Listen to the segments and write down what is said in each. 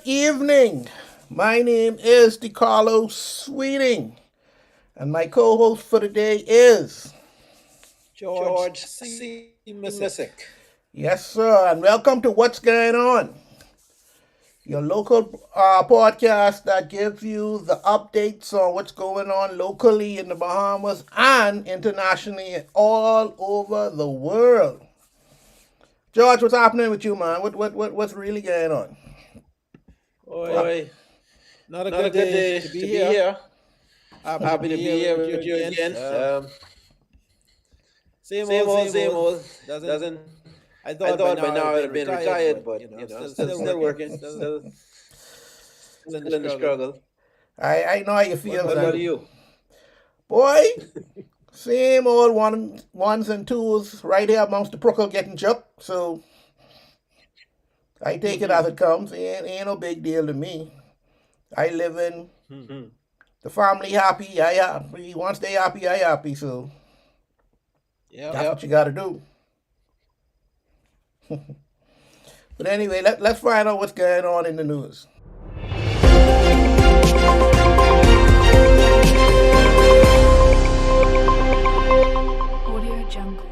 evening. My name is DeCarlo Sweeting, and my co-host for today is George C. Missick. yes, sir, and welcome to What's Going On, your local podcast that gives you the updates on what's going on locally in the Bahamas and internationally all over the world. George, what's happening with you, man? What's really going on? Boy, not a Not a good good day day to be to be here. here. Happy Happy to to be be here here with you with you again. again. Same Same old, old, same same old. old. Doesn't Doesn't. I I thought by thought by now I'd have now I'd been have been retired, retired, but but still still working, working, still in the still in the struggle. struggle. I know how you feel, What son. about you? Boy, same old ones and twos right here amongst the Brookle getting chopped. So I take it as it comes. Ain't no big deal to me. I live in Hmm. the family happy. I happy. Once they happy, I happy. So Yep. that's what Yep. you got to do. But anyway, let's find out what's going on in the news. Audio Jungle.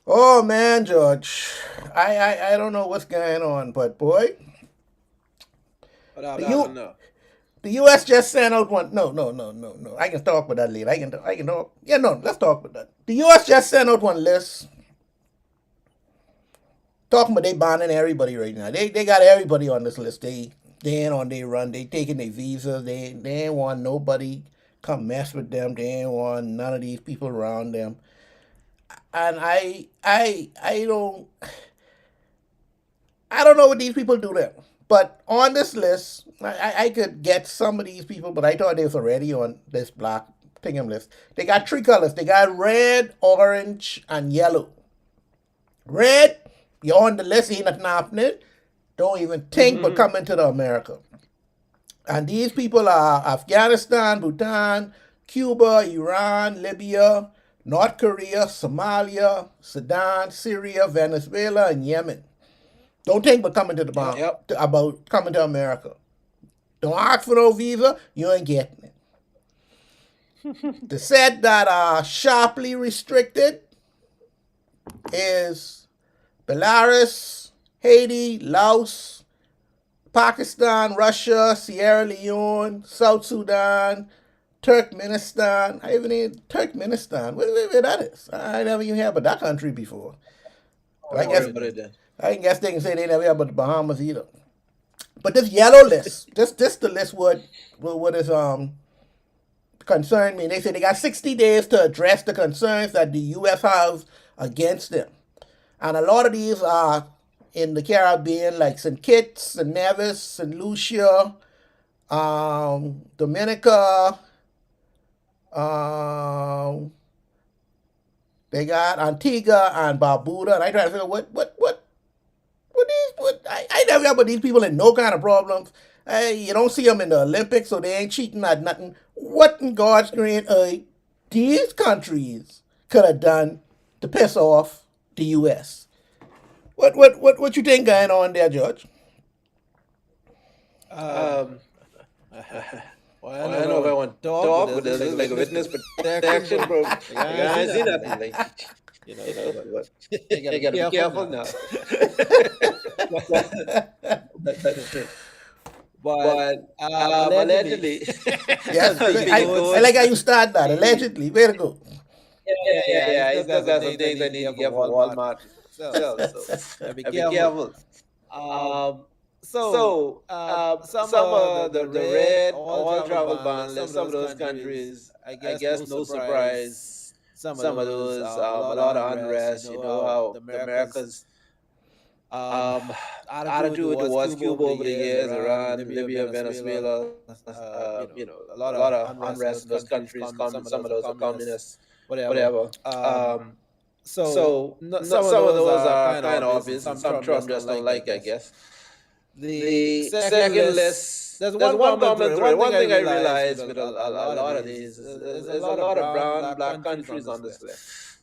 Oh man, George, I don't know what's going on, but boy, What the happened? U the U.S. just sent out one. No. I can talk about that later. I can talk. Yeah, no, let's talk about that. The U.S. just sent out one list talking about they banning everybody right now. They got everybody on this list. They ain't on their run. They taking their visas. They ain't want nobody come mess with them. They ain't want none of these people around them. And I don't know what these people do there. But on this list, I could get some of these people, but I thought they was already on this black thingum list. They got three colors. They got red, orange, and yellow. Red, you're on the list, ain't nothing happening. Don't even think but Hmm. come into the America. And these people are Afghanistan, Bhutan, Cuba, Iran, Libya, North Korea, Somalia, Sudan, Syria, Venezuela, and Yemen. Don't think but coming to the Yep. bomb about coming to America. Don't ask for no visa, you ain't getting it. The set that are sharply restricted is Belarus, Haiti, Laos, Pakistan, Russia, Sierra Leone, South Sudan, Turkmenistan. I even need Turkmenistan. Where that is? I never even heard about that country before. But I Don't guess worry about it then. I guess they can say they never heard about the Bahamas either. But this yellow list, this the list what is concern me. They say they got 60 days to address the concerns that the U.S. has against them, and a lot of these are in the Caribbean, like St. Kitts, St. Nevis, St. Lucia, Dominica. Um, they got Antigua and Barbuda, and I try to figure out I never heard about these people in no kind of problems. Hey, you don't see them in the Olympics, so they ain't cheating at nothing. What in God's green earth these countries could have done to piss off the U.S.? What you think going on there, George? Um, Um. well, I Well, don't I know don't if I know if I want want to to talk, but talk, but this is this like is a like a witness witness protection, protection, bro. bro. Like, I ain't I seen ain't seen nothing. nothing. Like, But you you gotta be gotta be careful careful now. now. but But allegedly, allegedly, Yes, as speaking speaking I goes, like goes, how you start that. he, Allegedly, way to go. yeah, he yeah, he still still got some got some things I things need I to need to get from get from Walmart Walmart itself. itself. So So gotta be be careful. careful. Um, Um, so so some some of the the red red all all travel travel ban ban list, some list, of some of those those countries, countries, I I guess no guess no surprise. surprise. Some of Some of those, those a a lot lot of of unrest. You unrest. know You know how the how the Americas Americas um, um attitude attitude towards towards Cuba Cuba over the over the years, years, Iran, Iran, Libya, Libya, Venezuela, Venezuela, a a lot lot of of unrest in those unrest in those countries. countries. Some of Some those of are those are communists, communists, whatever. whatever. Um, So so some of some of those those are are kind of kind of obvious, and obvious, and some some Trump just Trump don't just don't like, I like, I guess. guess. The The second second list, list, there's there's one one common common thread. thread. One thing One I thing I realized with realized with a lot a of lot of these these is there's a is a lot of lot of brown, brown, black black countries on countries this on this list. list.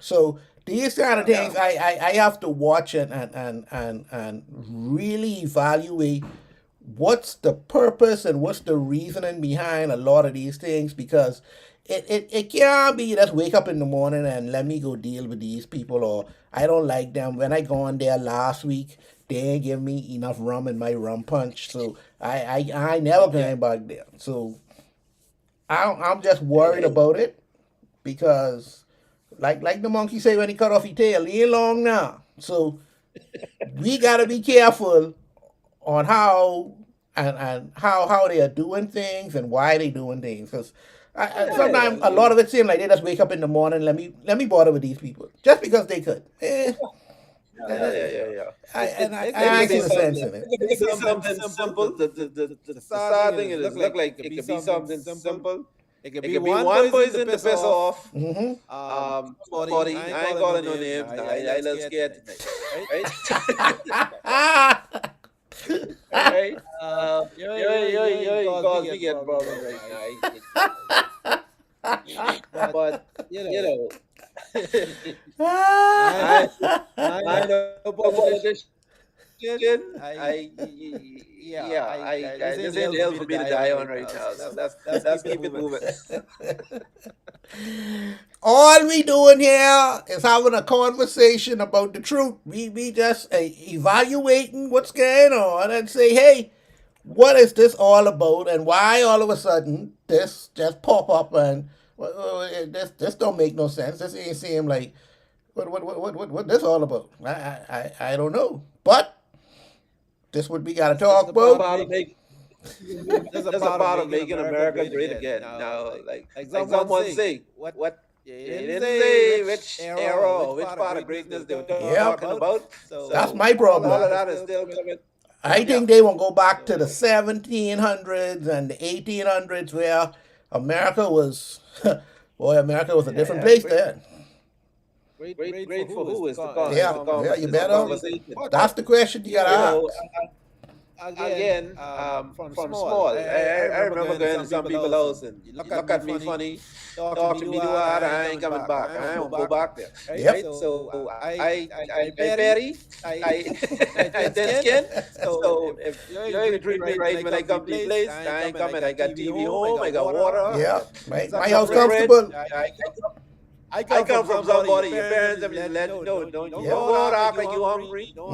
So these kind of things, I have to watch and really evaluate what's the purpose and what's the reasoning behind a lot of these things, because it can't be just wake up in the morning and let me go deal with these people, or I don't like them. When I go on there last week, they ain't give me enough rum in my rum punch, so I never going back there. So I'm just worried about it, because like the monkey say when he cut off his tail, he ain't long now. So we got to be careful on and how they are doing things and why they doing things. Because sometimes a lot of it seems like they just wake up in the morning. Let me bother with these people just because they could. Yeah. I see the sense in it. It could be something simple. The sad thing is, it look like it could be something simple. It could It be could be one poison to to piss piss off. off. Somebody, I ain't calling no names. I little scared tonight, right? Right? You cause me get problems right now. But you know, I know politician. This ain't hell for me to die on right now. So let's keep it moving. All we doing here is having a conversation about the truth. We just evaluating what's going on and say, hey, what is this all about, and why all of a sudden this just pop up and this don't make no sense. This ain't seem like what this all about. I don't know, but this what we got to talk about. That's a part of making America great again. Now, like someone say, what they didn't say which era or which part of greatness they were talking about. So that's my problem. All of that is still coming. I think they won't go back to the 1700s and the 1800s where America was, America was a different place then. Great for who is the cause? Yeah, you better. That's the question you gotta ask. Again, from small. I remember going to some people's house and you look at me funny, talk to me too hard, I ain't coming back. I won't go back there. Yep. So I petty, I thin skin. So if you ain't treat me right when I come to the place, I ain't coming. I got TV home, I got water. Yeah, my house comfortable. I come from somebody, your parents have let you know, don't act like you hungry, don't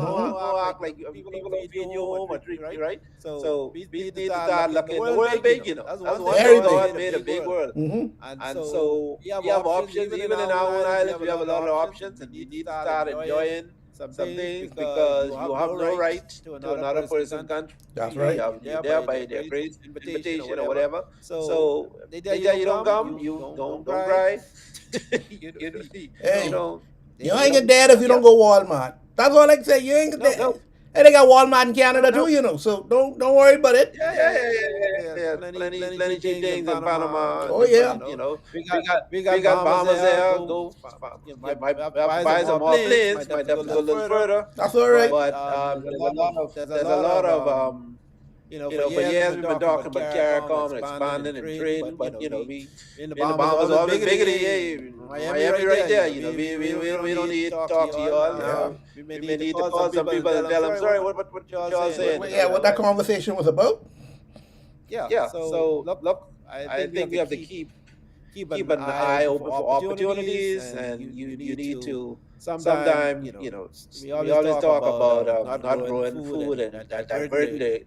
act like people don't feed you home or treat you right. So we need to start looking. The world big, you know. That's one thing God made a big world. And so we have options, even in our own island, we have a lot of options, and you need to start enjoying some things because you have no right to another person's country. That's right. You're there by their great invitation or whatever. So they tell you don't come, you don't cry. Hey, you ain't get dead if you don't go Walmart. That's all I can say. You ain't get dead. No. And they got Walmart in Canada too, you know. So don't worry about it. Yeah. Plenty cheap things in Panama. Oh yeah. You know, we got bombers there. Go buy some more planes. Might have to go a little further. That's all right. But there's a lot of for years we've been talking about CARICOM and expanding and trading, but we in the bombers always bigger than Miami right there. We don't need to talk to y'all now. We may need to call some people and tell them, sorry, what y'all saying? Yeah, what that conversation was about. Yeah. So look, I think we have to keep an eye open for opportunities, and you need to. Sometimes, we always talk about not growing food and diverting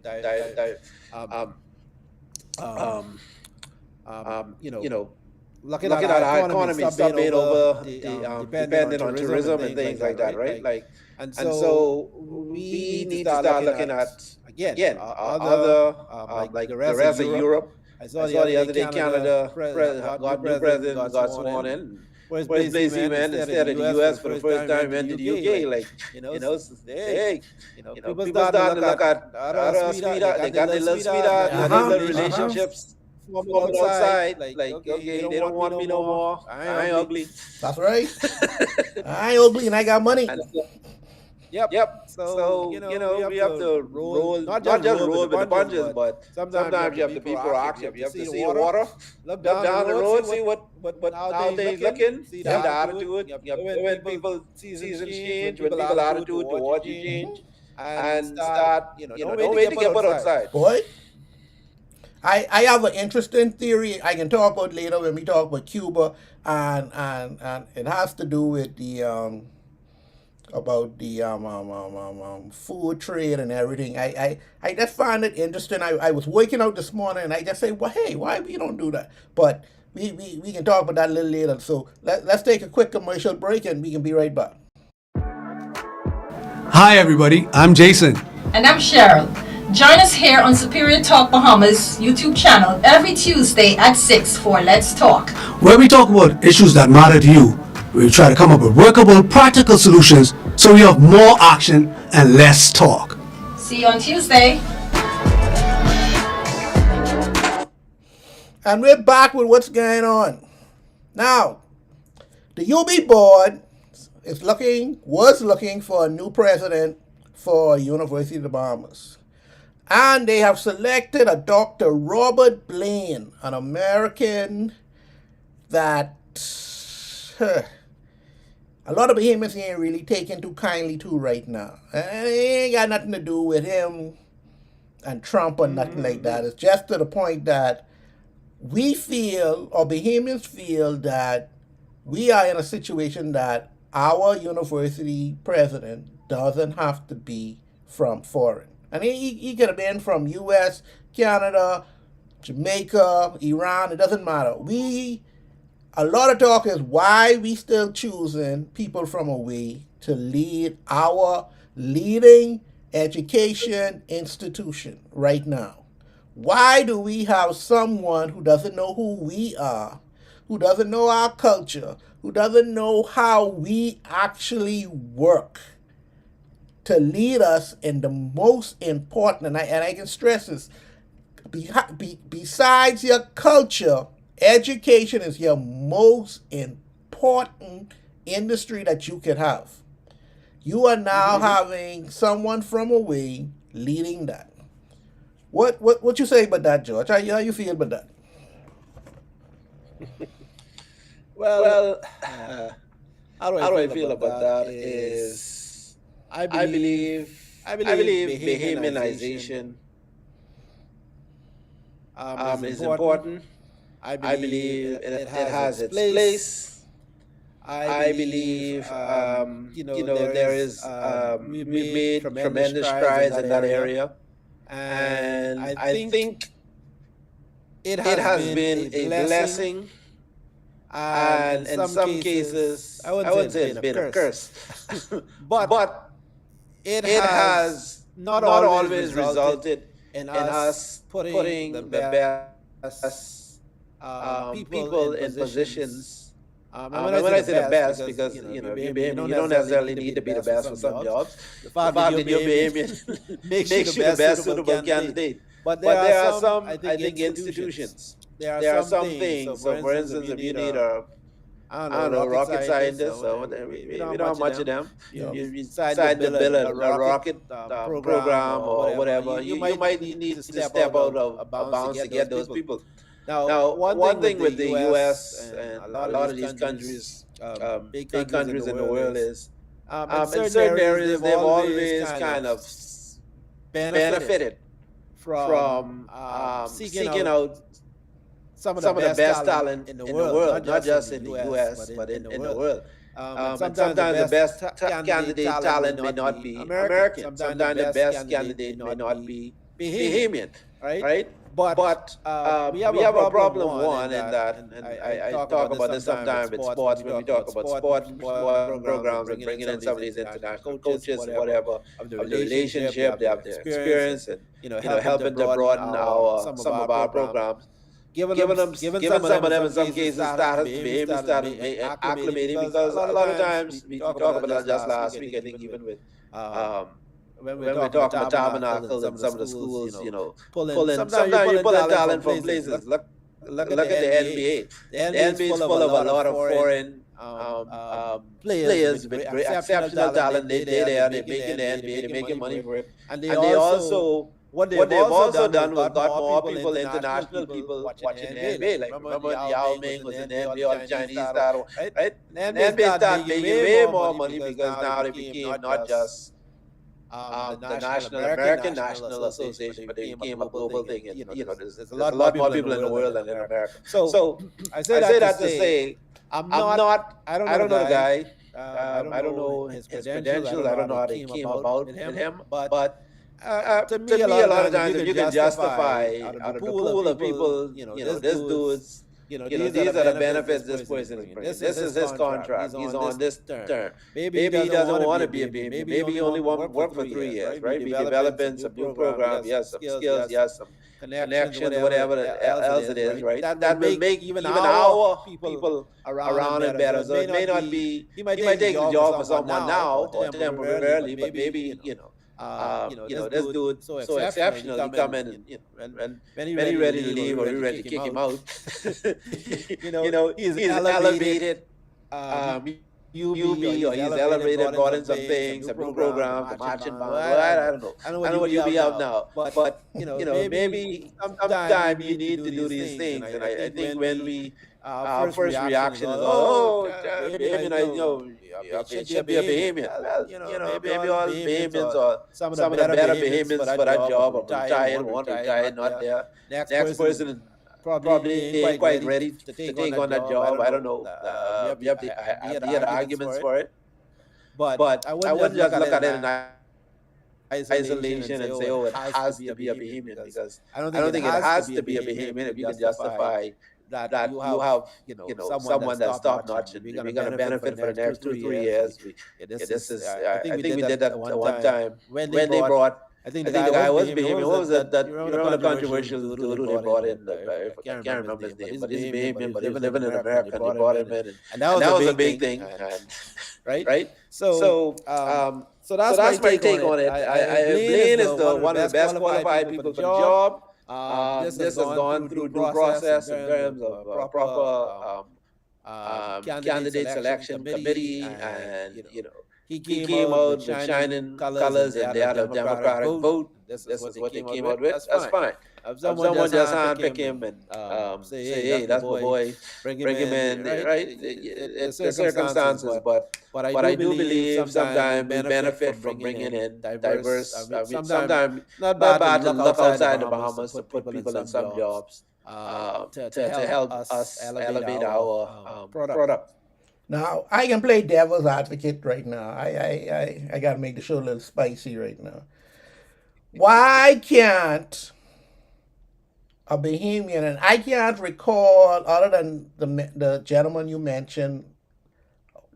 looking at our economy, stop being over dependent on tourism and things like that, right? And so we need to start looking at again other like the rest of Europe. I saw the other day Canada got new president, got sworn in. Where's Blasey, man? Instead of the U.S. for the first time, went to the U.K. People starting to look at other sweetheart. They got their little sweetheart, their little relationships from outside. Like, okay, they don't want me no more. I ain't ugly. That's right. I ain't ugly and I got money. Yep. So we have to roll, not just roll with the punches, but sometimes you have to be proactive. You have to see the water, look down the road, see what how things looking, see the attitude. When people seasons change, when people attitude towards you change, and start, don't wait to get put outside. Boy, I have an interesting theory I can talk about later when we talk about Cuba, and it has to do with the about the food trade and everything. I just find it interesting. I was waking up this morning and I just say, well, hey, why we don't do that? But we can talk about that a little later. So let's take a quick commercial break and we can be right back. Hi, everybody. I'm Jason. And I'm Cheryl. Join us here on Superior Talk Bahamas YouTube channel every Tuesday at 6 for Let's Talk, where we talk about issues that matter to you. We try to come up with workable, practical solutions so we have more action and less talk. See you on Tuesday. And we're back with what's going on. Now, the UB board was looking for a new president for University of the Bahamas. And they have selected a Dr. Robert Blaine, an American that a lot of Bahamians ain't really taking too kindly to right now. And it ain't got nothing to do with him and Trump or nothing like that. It's just to the point that we feel, or Bahamians feel, that we are in a situation that our university president doesn't have to be from foreign. And he could have been from U.S., Canada, Jamaica, Iran, it doesn't matter. A lot of talk is why we still choosing people from away to lead our leading education institution right now. Why do we have someone who doesn't know who we are, who doesn't know our culture, who doesn't know how we actually work, to lead us in the most important, and I can stress this, besides your culture, education is your most important industry that you can have. You are now having someone from away leading that. What you say about that, George? How you feel about that? Well, how do I feel about that is I believe Bahamianization is important. I believe it has its place. I believe there is we made tremendous strides in that area, and I think it has been a blessing. And in some cases, I would say it's been a curse. but it has not always resulted in us putting the best people in positions. And when I say the best, because you don't necessarily need to be the best for some jobs. The fact that you're Bahamian makes you the best suitable candidate. But there are some, I think, institutions. There are some things. So, for instance, if you need a rocket scientist, we don't have much of them. You decide to build a rocket program or whatever. You might need to step out of bounds to get those people. Now, one thing with the U.S. and a lot of these countries, big countries in the world is, in certain areas, they've always kind of benefited from seeking out some of the best talent in the world, not just in the U.S., but in the world. Sometimes the best candidate talent may not be American. Sometimes the best candidate may not be Bahamian, right? But we have a problem, one, in that, and I talk about this sometimes with sports, when we talk about sports programs and bringing in some of these international coaches, whatever, of the relationship, they have the experience, and helping to broaden some of our programs. Giving some of them in some cases behavior started acclimating, because a lot of times we talked about that just last week, I think, even with when we talk about tabernacles and some of the schools, sometimes you pull in talent from places. Look at the NBA. The NBA is full of a lot of foreign players with exceptional talent. They're making the NBA, they're making money for it. And they also, what they've also done was got more people, international people, watching the NBA. Like, remember Yao Ming was in the NBA, all the Chinese style, right? The NBA started making way more money because now they became not just the National American National Association, but they became a global thing. And, there's a lot more people in the world than in America. So I say that to say, I don't know the guy. I don't know his credentials. I don't know how they came about with him. But to me, a lot of times, if you can justify out of the pool of people, this dude's these are the benefits this person is bringing. This is his contract. He's on this term. Maybe he doesn't want to be a Bahamian. Maybe he only want to work for 3 years, right? Be developing some new program. He has some skills. He has some connections, whatever else it is, right? That will make even our people around him better. So it may not be, he might take the job for someone now or temporarily, but maybe, this dude so exceptional. He come in and, and when he ready to leave or he ready to kick him out, he's elevated. UB or he's elevated, brought in some things, some new programs, the marching band. I don't know. I don't know what UB have now, but maybe sometime you need to do these things. And I think when we our first reaction is, Bahamian, it should be a Bahamian. Well, maybe all Bahamians or some of the better Bahamians for that job or retired, want to retire, not there. Next person is probably ain't quite ready to take on that job. I don't know. We have the arguments for it. But I wouldn't just look at it in isolation and say, it has to be a Bahamian, because I don't think it has to be a Bahamian if you can justify that you have someone that's top notch and we're going to benefit for the next 2-3 years. I think we did that one time when they brought. I think the guy was Bahamian. What was that? The controversial dude they brought in. I can't remember his name, but he's Bahamian, but he was living in America. And they brought him in, and that was a big thing. Right? So that's my take on it. Blaine is one of the best qualified people for the job. This has gone through due process in terms of proper candidate selection committee, and he came out with shining colors and they had a Democratic vote. This is what they came out with. That's fine. If someone just handpick him and say, hey, that's my boy, bring him in, right? It's the circumstances, but I do believe sometimes we benefit from bringing in diverse. Sometimes not bad to look outside the Bahamas to put people in some jobs to help us elevate our product. Now, I can play devil's advocate right now. I got to make the show a little spicy right now. Why can't a Bahamian, and I can't recall, other than the gentleman you mentioned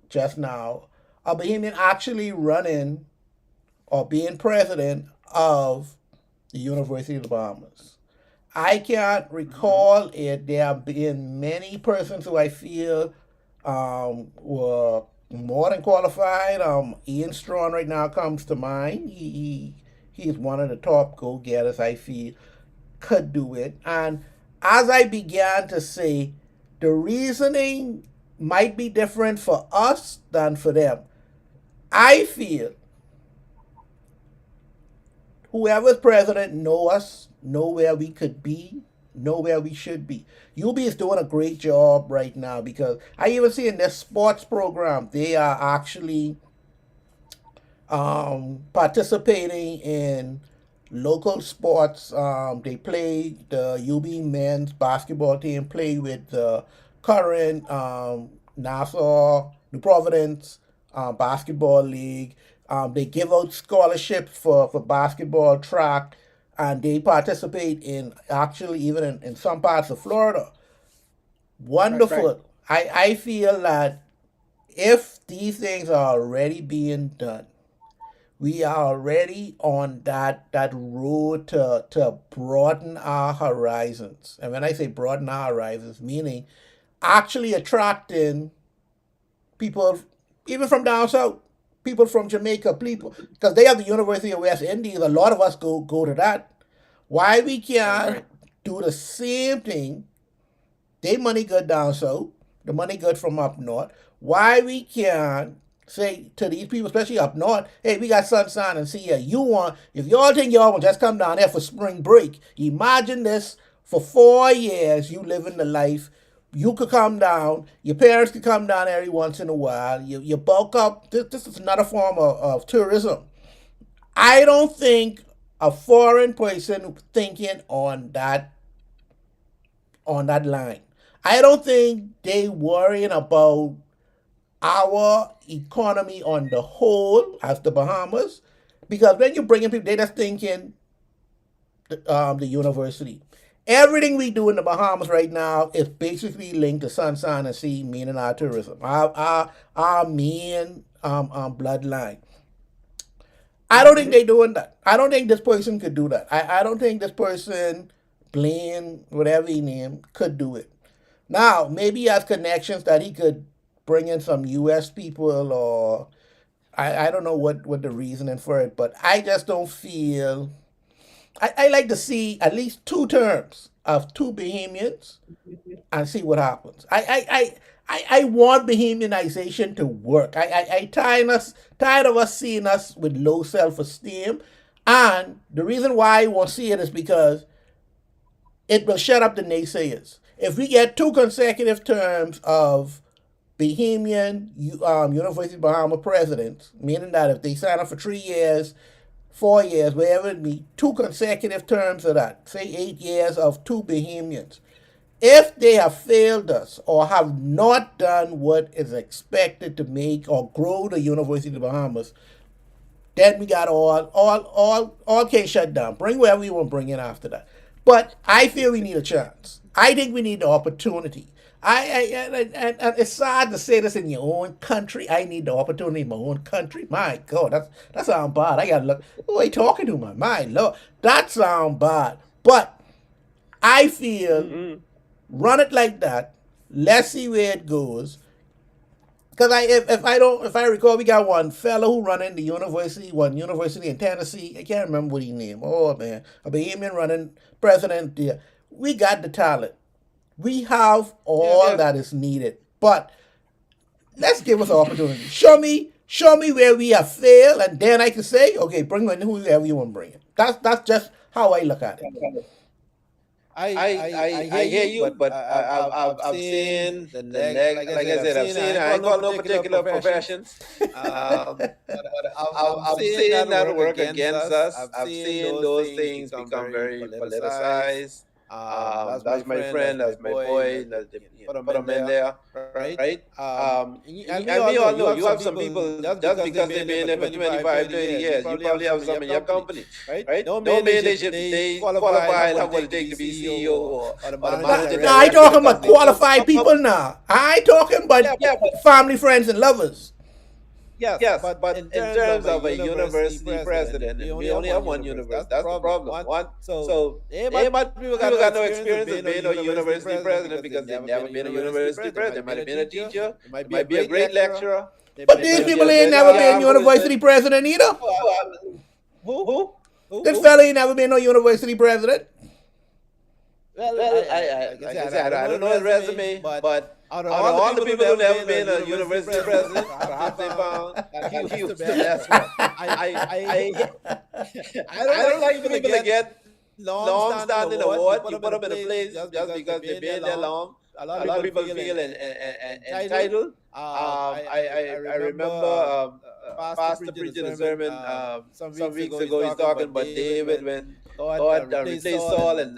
just now, a Bahamian actually running or being president of the University of the Bahamas? I can't recall it. There have been many persons who I feel were more than qualified. Ian Strawn right now comes to mind. He is one of the top go-getters I feel could do it. And as I began to say, the reasoning might be different for us than for them. I feel whoever's president know us, know where we could be, know where we should be. UB is doing a great job right now, because I even see in their sports program, they are actually participating in local sports. They play, the UB men's basketball team play with the current Nassau, New Providence basketball league. They give out scholarships for basketball, track, and they participate in, actually even in some parts of Florida. Wonderful. Right. I feel that if these things are already being done, we are already on that road to broaden our horizons. And when I say broaden our horizons, meaning actually attracting people even from down south, people from Jamaica, people, because they have the University of West Indies. A lot of us go to that. Why we can't do the same thing? They money good down south, the money good from up north. Why we can't say to these people, especially up north, hey, we got sunshine and sea air. If y'all think y'all will just come down there for spring break, imagine this, for 4 years you living the life. You could come down, your parents could come down every once in a while, you bulk up. This is another form of tourism. I don't think a foreign person thinking on that line. I don't think they worrying about our economy on the whole as the Bahamas, because when you bring in people, they just thinking the university. everything we do in the Bahamas right now is basically linked to sunshine and sea, meaning our tourism, our main bloodline. I don't think they're doing that. I don't think this person could do that. I don't think this person, Blaine, whatever he named, could do it. Now, maybe he has connections that he could bring in some U.S. people, or I don't know what the reasoning for it, but I just don't feel. I like to see at least 2 terms of 2 Bahamians and see what happens. I want Bahamianization to work. I tired of us seeing us with low self-esteem. And the reason why I want to see it is because it will shut up the naysayers. If we get 2 consecutive terms of Bahamian University of Bahamas presidents, meaning that if they sign up for 3 years, 4 years, wherever it be, 2 consecutive terms of that, say 8 years of 2 Bahamians, if they have failed us or have not done what is expected to make or grow the University of the Bahamas, then we got all case shut down. Bring whatever you want to bring in after that. But I feel we need a chance. I think we need the opportunity. And it's sad to say this in your own country. I need the opportunity in my own country. My God, that sounds bad. I gotta look. Who are you talking to, man? My Lord, that sounds bad. But I feel run it like that. Let's see where it goes. Because if I recall, we got one fellow who running the university in Tennessee. I can't remember what he named. Oh man, a Bahamian running president there. We got the talent. We have all that is needed. But let's give us an opportunity. Show me where we have failed, and then I can say, okay, bring in whoever you want to bring in. That's just how I look at it. I hear you, but I've seen the like I said, I've seen. I ain't call no particular professions. I've seen that work against us. I've seen those things become very politicized. That's my friend, that's my boy, put them in there, right? And we all know you have some people, just because they've been there for 25, 30 years, you probably have some in your company, right? Don't mean they qualify and have what it takes to be CEO or the manager. No, I ain't talking about qualified people now. I ain't talking about family, friends, and lovers. Yes, but in terms of a university president, we only have one university. That's the problem. So people got no experience of being a university president because they've never been a university president. They might have been a teacher, they might be a great lecturer. But these people ain't never been university president either. Who? This fella ain't never been no university president. Well, like I said, I don't know his resume, but out of all the people who never been a university president, perhaps they found that he was the best one. I don't like people to get long-standing award. You put them in a place just because they've been there long. A lot of people feel entitled. I remember Pastor preaching a sermon some weeks ago. He's talking about David when God replaced Saul and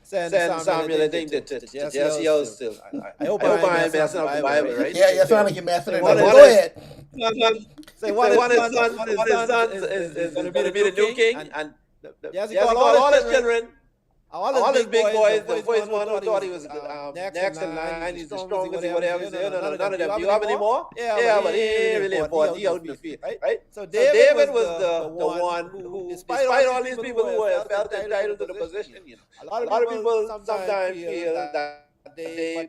send Samuel, I think, to Jesse still. I hope I ain't messing up the Bible, right? Yeah, you sound like you're messing it up. Go ahead. Say one of his sons is going to be the new king, and Jesse called all his children, all his big boys. The first one who thought he was next in line, he's the strongest, whatever. None of them. Do you have any more? Yeah, but he ain't really important. He out in the field, right? So David was the one who, despite all these people who felt entitled to the position, a lot of people sometimes feel that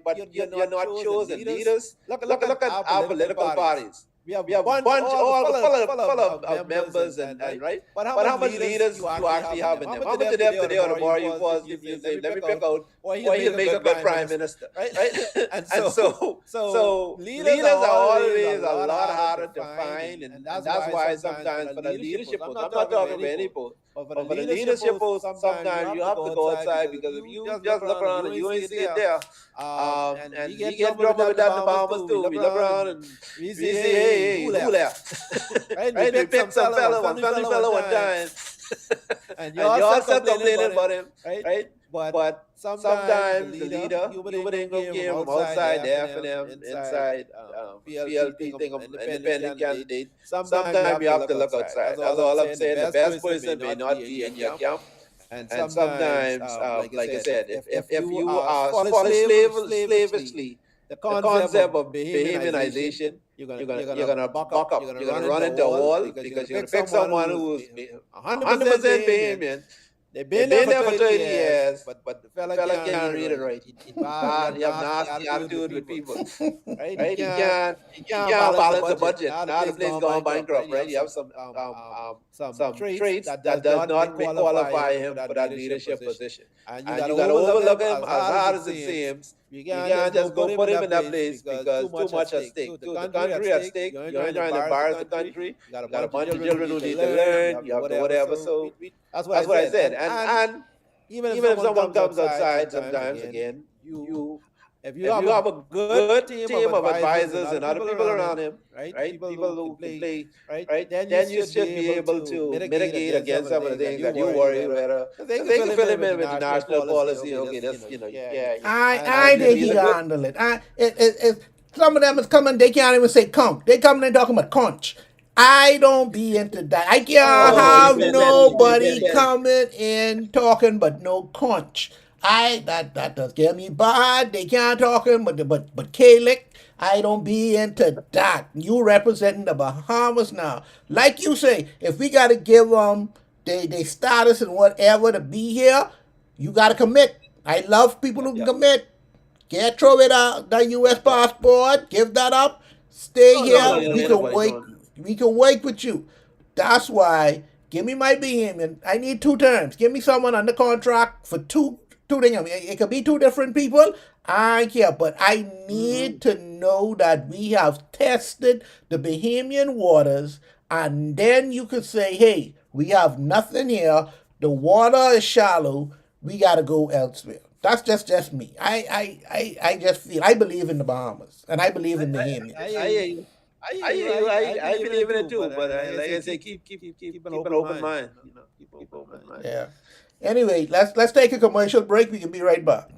but you're not chosen leaders. Look at our political parties. We have a bunch full of members and right. But how much leaders you actually have in them? How much of them today or tomorrow you positively say, let me pick out, or he'll make a good prime minister, right? And so leaders are always a lot harder to find, and that's why sometimes for the leadership post, I'm not talking about any post, but for the leadership post, sometimes you have to go outside, because if you just look around and you ain't see it there, and we get trouble with that in the Bahamas too. We look around and we say, hey, who left? Right? We picked some family fellow one time, and you all said complaining about him, right? But sometimes the leader, you would ain't go care from outside there for them, inside PLP thing of independent candidate. Sometimes you have to look outside. That's all I'm saying. The best person may not be in your camp. And sometimes, like I said, if you follow slavishly, the concept of Bahamianization, you're gonna buck up, you're gonna run into a wall because you're gonna pick someone who's 100% Bahamian. They've been there for 30 years, but the fella can't read it right. He bad, he have nasty attitude with people, right? He can't balance the budget. Now the place gone bankrupt, right? You have some traits that does not qualify him for that leadership position. And you gotta overlook him as hard as it seems. You can't just go put him in that place because too much at stake. The country at stake, you're trying to embarrass the country. You got a bunch of children who need to learn. You have to whatever. So that's what I said. And even if someone comes outside sometimes, again, if you have a good team of advisors and other people around him, right? People who can play, right? Then you should be able to mitigate against some of the things that you worry about. They can fill him in with the national policy. Okay, that's I think he can handle it. Some of them is coming, they can't even say conch. They coming and talking about conch. I don't be into that. I can't have nobody coming in talking but no conch. That does get me bad. They can't talking but Kalik. I don't be into that. You representing the Bahamas now. Like you say, if we gotta give them they status and whatever to be here, you gotta commit. I love people who can commit. Can't throw it out the US passport, give that up, stay here, we can wait. We can work with you. That's why, give me my Bahamian. I need 2 terms. Give me someone under contract for two things. It could be 2 different people. I don't care. But I need to know that we have tested the Bahamian waters. And then you could say, hey, we have nothing here. The water is shallow. We got to go elsewhere. That's just me. I just feel, I believe in the Bahamas. And I believe in Bahamians. I believe in it too, but like I say, keep an open mind. Keep an open mind. Yeah. Anyway, let's take a commercial break. We can be right back.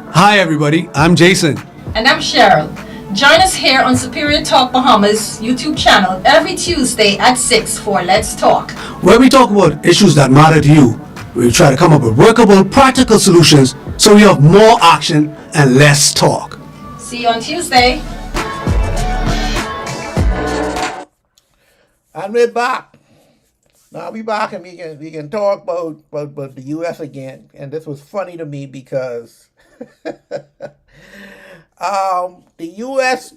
Hi everybody, I'm Jason. And I'm Cheryl. Join us here on Superior Talk Bahamas YouTube channel every Tuesday at 6 for Let's Talk, Where we talk about issues that matter to you. We try to come up with workable, practical solutions so you have more action and less talk. See you on Tuesday. And we're back. Now we back and we can talk about the US again. And this was funny to me because the US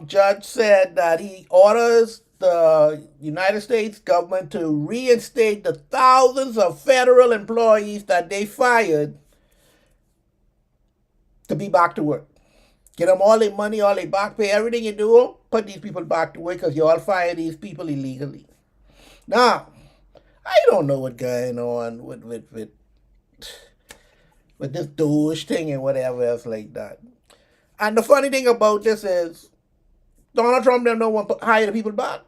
judge said that he orders the United States government to reinstate the thousands of federal employees that they fired to be back to work. Get them all their money, all their back pay, everything you do, put these people back to work because you all fired these people illegally. Now, I don't know what's going on with this Doge thing and whatever else like that. And the funny thing about this is Donald Trump them don't want to hire the people back.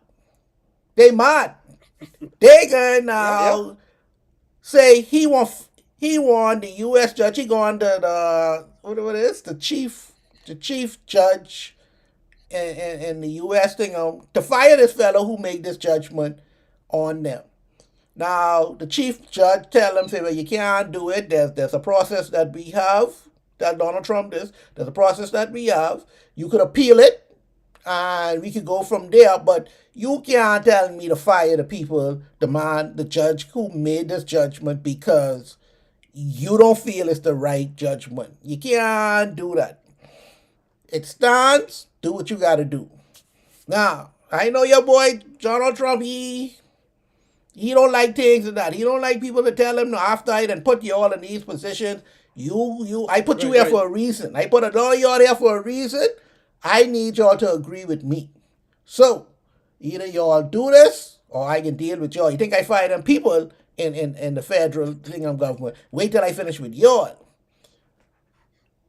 They mad. They gonna now say he want the U.S. judge. He going to the chief judge in the U.S. thing to fire this fellow who made this judgment on them. Now the chief judge tell them, say, well, you can't do it. There's a process that we have that Donald Trump is. There's a process that we have. You could appeal it. And we could go from there, but you can't tell me to fire the people, the judge who made this judgment because you don't feel it's the right judgment. You can't do that. It stands, do what you gotta do. Now, I know your boy Donald Trump, he don't like things and that. He don't like people to tell him no after I done put you all in these positions. I put you here for a reason. I put all y'all there for a reason. I need y'all to agree with me. So, either y'all do this, or I can deal with y'all. You think I fire them people in the federal thing of government? Wait till I finish with y'all.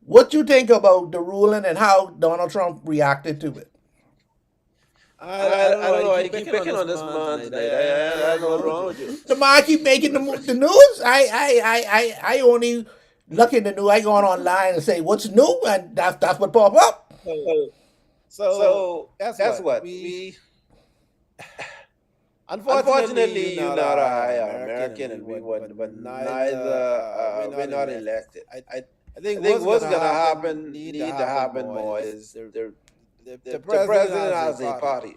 What you think about the ruling and how Donald Trump reacted to it? I don't know. I keep picking on this man tonight. I don't know what's wrong with you. The man keep making the news. I only look in the news. I go online and say what's new, and that's what pop up. So guess what? Unfortunately, you're not a American, and we wouldn't. But neither we're not elected. I think what's gonna happen, need to happen more is the president has a party.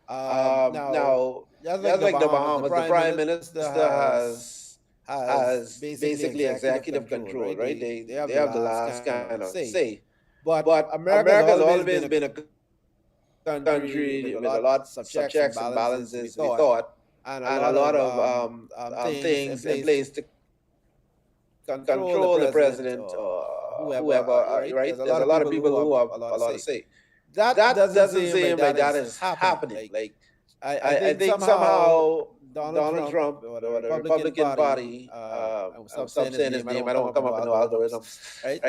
Now, just like the Bahamas, the prime minister has basically executive control, right? They have the last kind of say. But America's always been a country with a lot of checks and balances, we thought, and a lot of things in place to control the president or whoever, right? There's a lot of people who have a lot to say. That doesn't seem like that is happening. Like I think somehow Donald Trump or the Republican Party, I'm saying his name, I don't come up with no algorithms, right?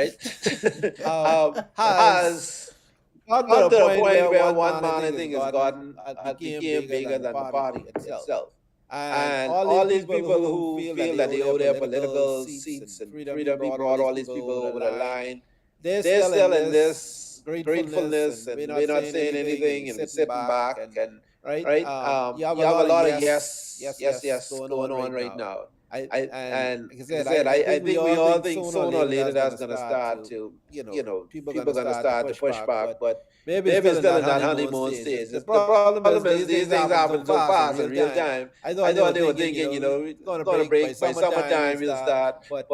Has got to the point where one man, I think, has became bigger than the party itself. And all these people who feel that they owe their political seats and freedom, he brought all these people over the line. They're still in this gratefulness, and we're not saying anything, and we're sitting back, and you have a lot of yes going on right now. And like I said, I think we all think sooner or later that's going to start to, people are going to start to push back, but maybe it's still in that honeymoon stage. The problem is these things happen so fast in real time. I thought they were thinking, we're going to break by summertime, we'll start, but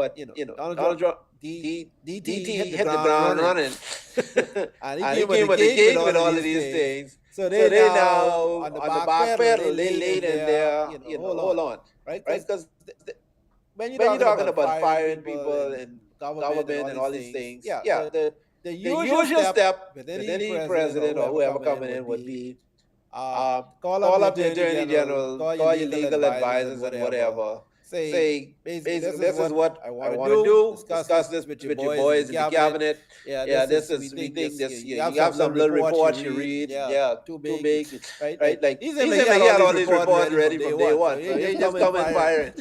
Donald Trump, DT hit the ground running, and he came with the gate with all of these things. So they now on the back pedal, they laid in there, hold on, right? Because when you're talking about firing people and government and all these things, the usual step with any president or whoever coming in would be call up the attorney general, call your legal advisors and whatever. Say basically, this is what I want to do. Discuss this with your boys in the cabinet. This is, we think this. You have some little reports you read. Too big, right? Like these he had all these reports ready from day one. So he just come and firing.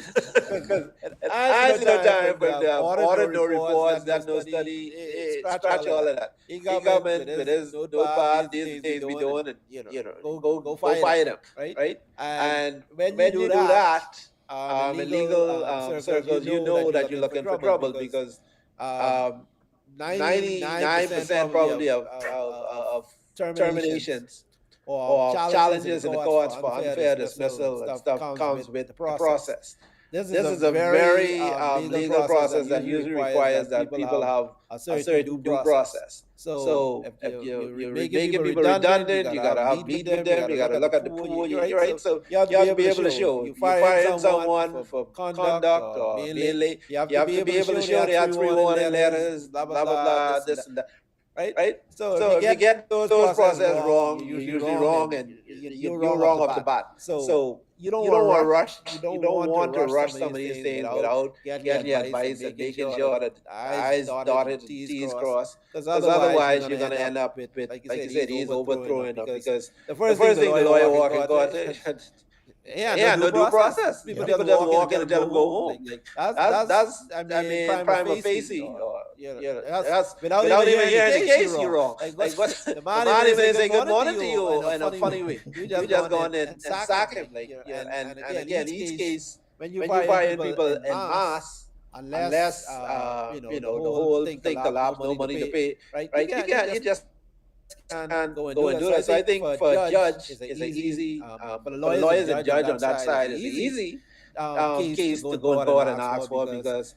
I ain't no time for the audit, no reports, that's no study. Scratch all of that. He come in with his notepad, these things we doing, and go fire them, right? And when you do that. In legal circles, you know that you're looking for trouble because 99% probably of terminations or challenges in the courts for unfair dismissal and stuff comes with the process. This is a very legal process that usually requires that people have a certain due process. So if you're making people redundant, you gotta have meet with them, you gotta look at the pool, right? So you have to be able to show you fired someone for conduct or being late. You have to be able to show they had 3 warning letters, blah blah blah, this and that. Right? So if you get those processes wrong, you're usually wrong, and you're wrong off the bat. So you don't want to rush. You don't want to rush some of these things without getting the advice and making sure that I's dotted, T's crossed. Because otherwise, you're going to end up with, like you said, he's overthrowing them. Because the first thing the lawyer walk in court, no due process. People just walk in and tell them go home. That's prima facie. Without even hearing the case, you're wrong. Like the man even say good morning to you in a funny way. You just go in and sack him. And again, each case, when you fire people en masse, unless the whole thing collapse, no money to pay, right? You just can't go and do it. So I think for a judge, it's an easy, for the lawyers and judge on that side, it's an easy case to go in court and ask for, because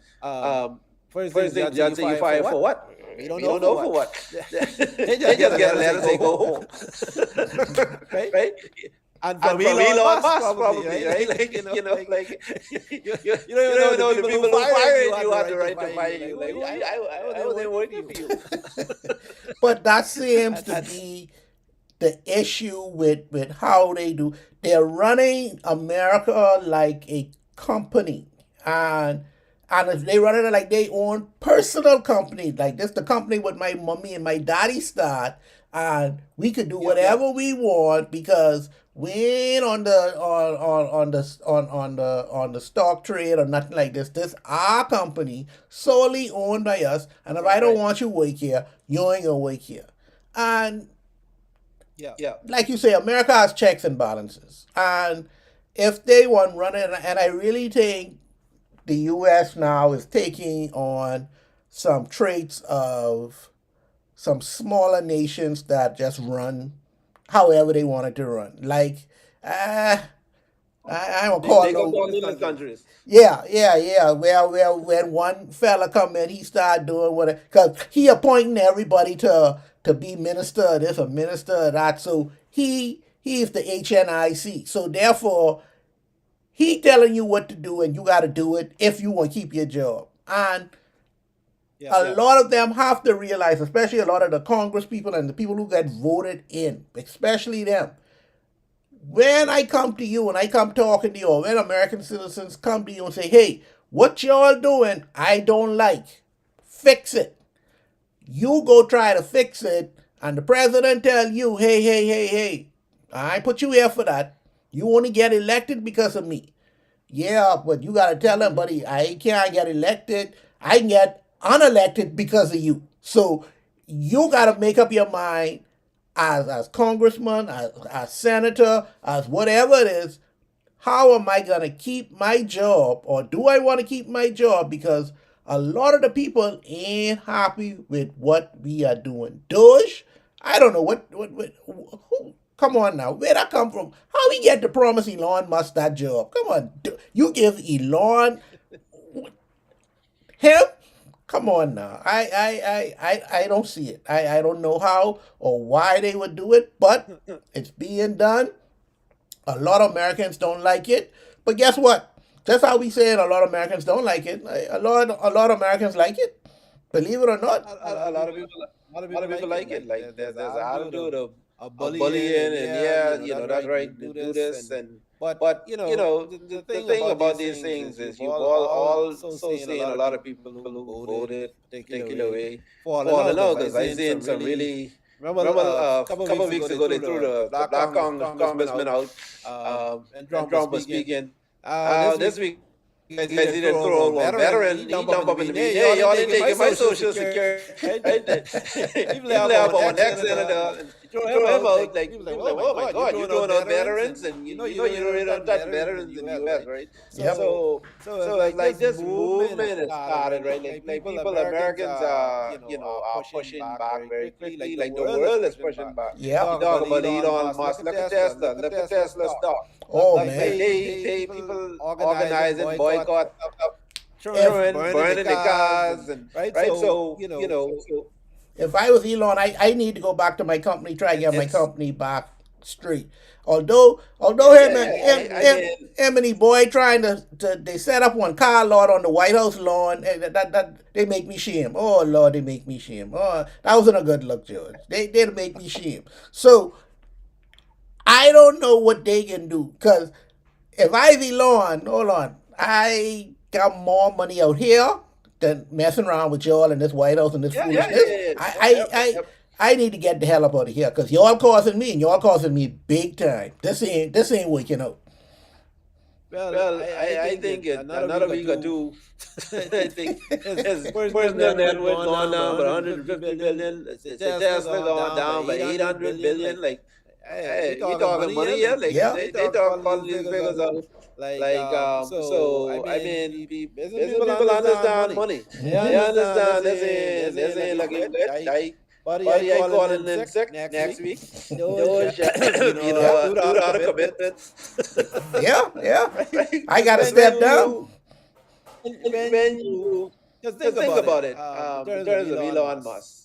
first thing, judge say you fired for what? We don't know for what. They just get a letter say go home. Right? And from Elon Musk, probably, right? Like, you don't even know the people who fired you have the right to fire you. Like, I wasn't working for you. But that seems to be the issue with how they do. They're running America like a company, and if they run it like they own personal company, like this the company with my mommy and my daddy start, and we could do whatever we want because we ain't on the stock trade or nothing like this. This our company, solely owned by us, and if I don't want you work here, you ain't gonna work here. And Yeah. like you say, America has checks and balances, and if they want running, and I really think the U.S. now is taking on some traits of some smaller nations that just run however they want it to run. Like, I don't call They it go no. communist countries. Yeah. Well, when one fella come in, he start doing what, because he appointing everybody to be minister of this or minister of that. So he's the HNIC. So therefore, he telling you what to do, and you got to do it if you want to keep your job. And a lot of them have to realize, especially a lot of the Congress people and the people who get voted in, especially them. When I come to you and I come talking to you, or when American citizens come to you and say, hey, what y'all doing, I don't like, fix it. You go try to fix it, and the president tell you, hey, I put you here for that. You only get elected because of me. Yeah, but you got to tell them, buddy, I can't get elected. I can get unelected because of you. So you got to make up your mind as congressman, as senator, as whatever it is, how am I going to keep my job, or do I want to keep my job? Because a lot of the people ain't happy with what we are doing. Doge, I don't know who, come on now, where that come from? How we get to promise Elon Musk that job? Come on, you give Elon him? Come on now. I don't see it. I don't know how or why they would do it, but it's being done. A lot of Americans don't like it. But guess what? Just how we saying a lot of Americans don't like it, a lot of Americans like it. Believe it or not. A lot of people like it. Like there's an attitude of bullying, and that's right, do this, and but the thing about these things is you've also seen a lot of people who voted particularly falling out, because I seen some really. Remember, a couple of weeks ago, they threw the black congressman out, and Trump was speaking. This week, guys, he didn't throw out one veteran. He jumped up in the meeting. Hey, y'all ain't taking my social security. Right? People have our next senator. Throw him out. Like, people like, oh my God, you're throwing out veterans, and you really don't touch veterans in the U.S., right? So like this movement has started, right? Like people, Americans are pushing back very quickly. Like the world is pushing back. Yeah. You talk about Elon Musk. Look at Tesla. Look at Tesla stock. Oh, like, man. They people organizing boycott, burning the cars, and right. So if I was Elon, I need to go back to my company, try to get my company back straight. Although him and the boy trying to they set up one car lot on the White House lawn, that they make me shame. Oh Lord, they make me shame. Oh, that wasn't a good look, George. They make me shame. So I don't know what they can do, because if I was Elon, hold on, I got more money out here than messing around with y'all in this White House and this foolishness. I need to get the hell up out of here, because y'all causing me, and y'all causing me big time. This ain't working out. Well, I think another week or two, I think his personal net worth gone down by 150 billion. Tesla gone down by 800 billion. Like, hey, you talking money here? Like, they talk about these figures of so I mean, business people understand money. They understand this ain't looking good. Buddy, I calling in sick next week. Do the commitment. Yeah. I gotta step down. When you just think about it, in terms of Elon Musk.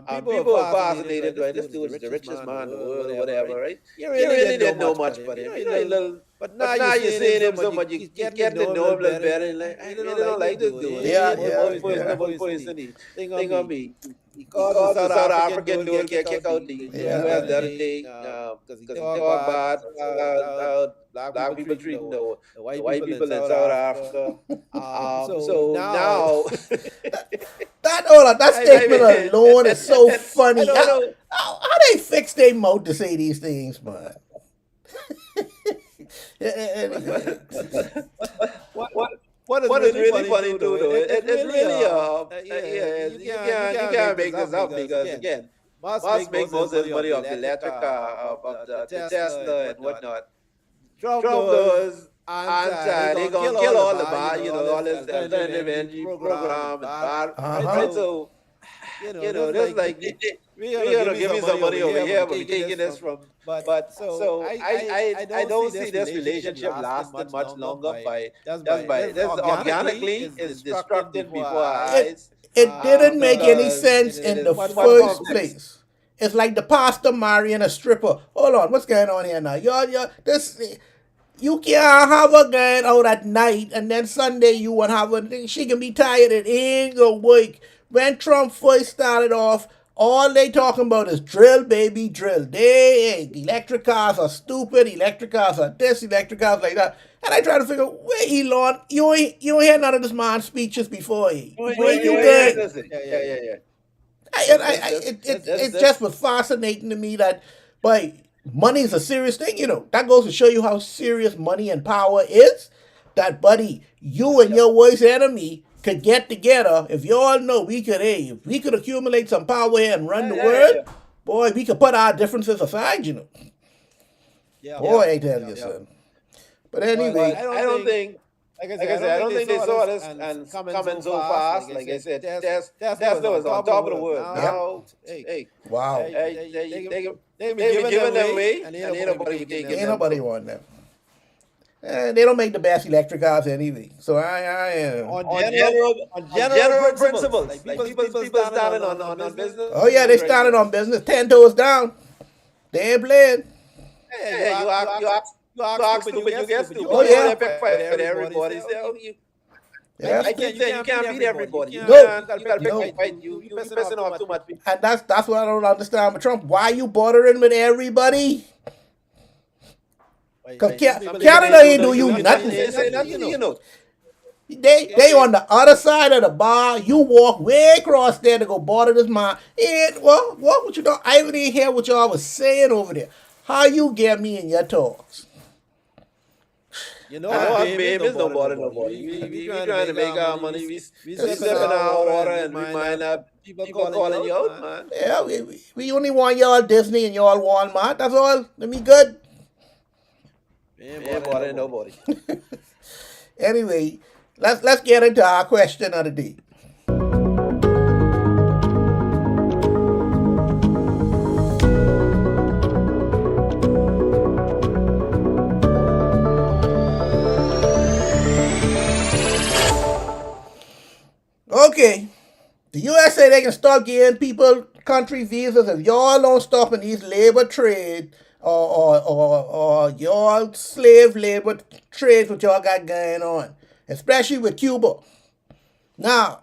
People are fascinated, right? This dude is the richest man in the world, or whatever, right? You really didn't know much about him. But now you're seeing him so much, you get to know him a little better, and like, I really don't like this dude. One person, thing on me. He called the South African dude get kicked out the U.S. the other day because he talked bad about black people treating the white people in South Africa. So now that statement alone is so funny. How they fix their mouth to say these things, man? What is really funny too, though? It's really you can't make this up, because again, Musk make most of his money off the electric car, of the Tesla and whatnot. Trump knows they gonna kill all the bar, all this alternative energy program and bar, right? So, there's like we're gonna give you some money over here, but we're taking this from. But so I don't see this relationship lasting much longer by this organically is destructed before our eyes. It didn't make any because sense it in is the much first complex. place. It's like the pastor marrying a stripper. Hold on, what's going on here now? You can't have a girl out at night and then Sunday you want to have a. She can be tired. It ain't gonna work. When Trump first started off, all they talking about is drill, baby, drill. Electric cars are stupid. Electric cars are this. Electric cars like that. And I try to figure, where Elon? You ain't hear none of this man's speeches before. Where you going? Yeah. It just was fascinating to me that, boy, money is a serious thing, That goes to show you how serious money and power is. That, buddy, you and your worst enemy could get together. If you all know, if we could accumulate some power here and run the world, boy, we could put our differences aside, Boy, I tell you, son. But anyway, I don't think. Like I said, I don't think they saw this and coming so fast. Like I said, Tesla was on top of the world. Now, hey, wow. They be giving them away, and ain't nobody be taking them. Ain't nobody want them. They don't make the best electric cars anyway. So I on general principles. Like people starting on business. Oh yeah, they started on business. 10 toes down. They ain't playing. Hey, you ask stupid, you get stupid. Oh, yeah. But everybody say, Yeah. I keep saying you can't beat everybody. You No. gotta pick fight. You pissing off too much people. And that's what I don't understand with Trump. Why you bothering with everybody? Because Canada ain't do you nothing. They say nothing, They on the other side of the bar. You walk way across there to go bother this man. And what would you know? I even didn't hear what y'all was saying over there. How you get me in your talks? Our babies don't bother nobody. We trying to make our money. We sipping our water and we mind that people calling you out, man. Yeah, we only want y'all Disney and y'all Walmart. That's all. Let me good. Ain't bothering nobody. Anyway, let's get into our question of the day. Okay, the U.S. say they can start giving people country visas if y'all don't stop in these labor trade or y'all slave labor trades what y'all got going on, especially with Cuba. Now,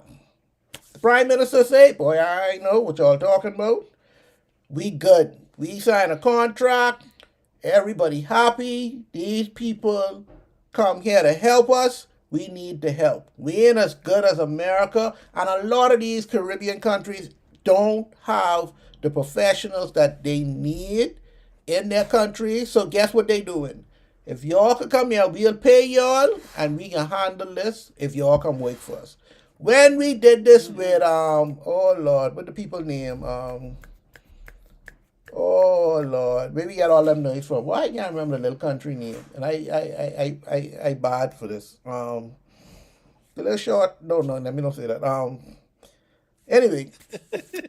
the Prime Minister say, boy, I know what y'all talking about. We good. We sign a contract. Everybody happy. These people come here to help us. We need the help. We ain't as good as America, and a lot of these Caribbean countries don't have the professionals that they need in their country. So guess what they doing? If y'all can come here, we'll pay y'all, and we can handle this if y'all come work for us. When we did this with oh Lord, what the people name? Oh Lord, where we got all them names from? Why I can't remember the little country name? And I bad for this. The little short. No, let me not say that. Anyway,